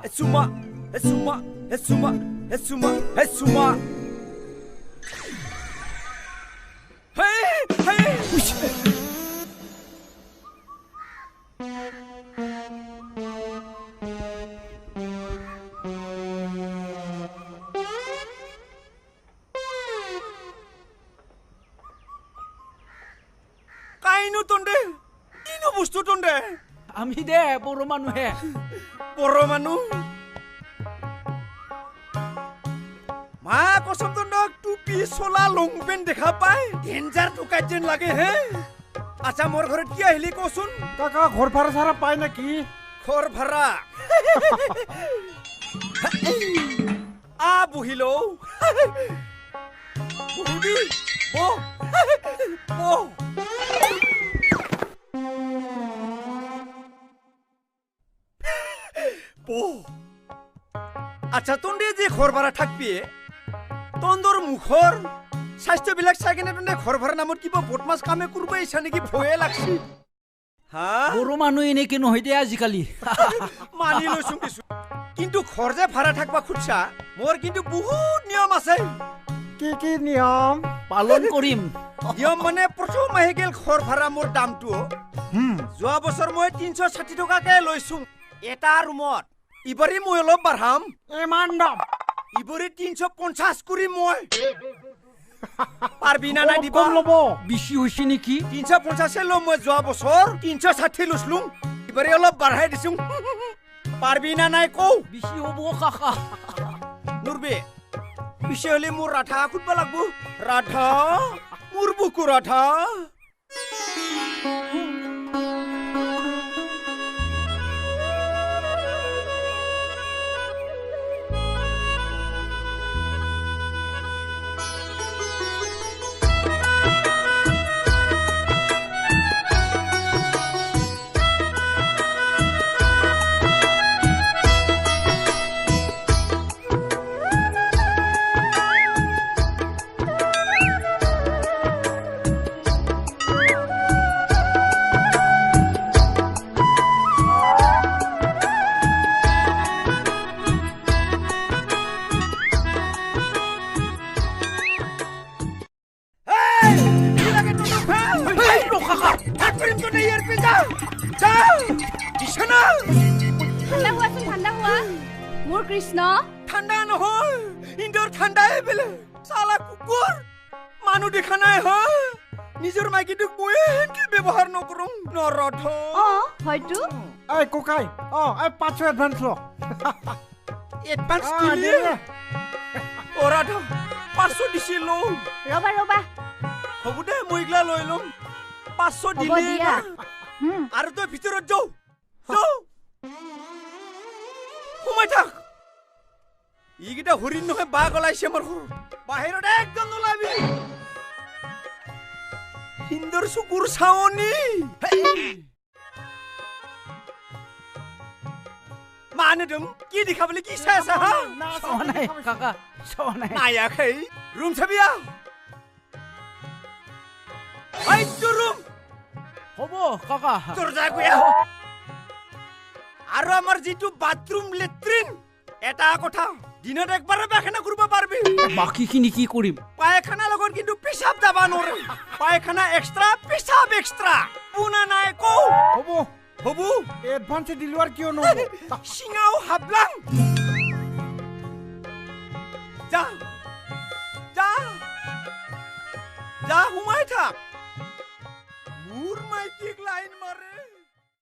Esuma, Esuma, Esuma, Esuma, Esuma. Hey, hey. Kainu tonde, ino bustu tonde. আমি দে বড় মানুহে বড় মানুহ মা কসম তন্দক টুপি চলা লং পেন্ট দেখা পাই ডেঞ্জাৰ টুকাই যেন লাগে হে আচ্ছা মোৰ ঘৰত কি আহিলি কচোন কাকা ঘৰ ভাড়া সাৰা পায় নেকি ঘৰ ভাড়া আ বহিলো বহিবি বহ আচ্ছা তন্দে যে ঘর ভাড়া থাকবি তন্দর মুখর স্বাস্থ্যবিলাক চাই কিনে তন্দে ঘর ভাড়া নামত কিবা বদমাছ কামে করব ইচ্ছা নেকি ভয়ে লাগছি হা বড় মানুহ এনেকে নহয় দে আজিকালি মানি লৈছো কিছু কিন্তু ঘর যে ভাড়া থাকবা খুঁজছা মোর কিন্তু বহুত নিয়ম আছে কি নিয়ম পালন কৰিম নিয়ম মানে প্ৰথম মাহে গেল ঘৰ ভাড়া মোৰ দামটো যোৱা বছৰ মই 360 টাকাকে লৈছো এটা ৰুমত ইবাৰে মই অলপ বাঢ়াম ইমান দাম ইবাৰে 350 কৰি মই পারবি না নাই দিব কম লব বেছি হৈছে নেকি 350 লো মই যোৱা বছৰ 360 লৈছলুম ইবারে অলপ বাঢ়াই দিছুম পারবি না নাই কও বেছি হ'ব কাকা নুরবে পিছে হলে মোর রাঠা খুঁজবা লাগবো রাঠা মোর বুকু রাঠা কৃষ্ণ ঠান্ডা নহয় ইন্দোর ঠান্ডাই বেলে সালা কুকুর মানু দেখা নাই হ নিজের মাইকিটুক মই কি ব্যবহার নকরুম নরঠ হয়তো এই কোকাই এই 500 অ্যাডভান্স ল এডভান্স দিলি ওরাঠ 500 দিছিল ৰবা হবু দে মইগলা লৈ লম 500 দিলি আৰু তই ভিতৰত যাও ঘুমাই থাক ইগিটা হৰিণ নহয় বাঘ ওলাইছে আমাৰ ঘৰ বাহিৰত একদম নোলাবি হিন্দৰ চকুৰ চাৱনি মানুহ কি দেখাবলৈ কি চাই আছা হা চোৱা নাই কাকা চোৱা নাই নায়াখै ৰুম চাবি আহ এইটো ৰুম হ'ব কাকা তোৰ যা গৈ আহ আৰু আমাৰ যিটো বাথৰুম লেট্ৰিন এটা কথা দিনত একবাৰ পায়খানা কৰিব পাৰবি বাকিখিনি কি কৰিম পায়খানা লগত কিন্তু পেশাব দাবা নৰে পায়খানা এক্সট্রা পেশাব এক্সট্রা পুনা নাই কো হব এডভান্স দিলো আর কিয় নহব সিঙাও হাবলাং যা যা যা হুমাই থাক মুর মাইকিক লাইন মারে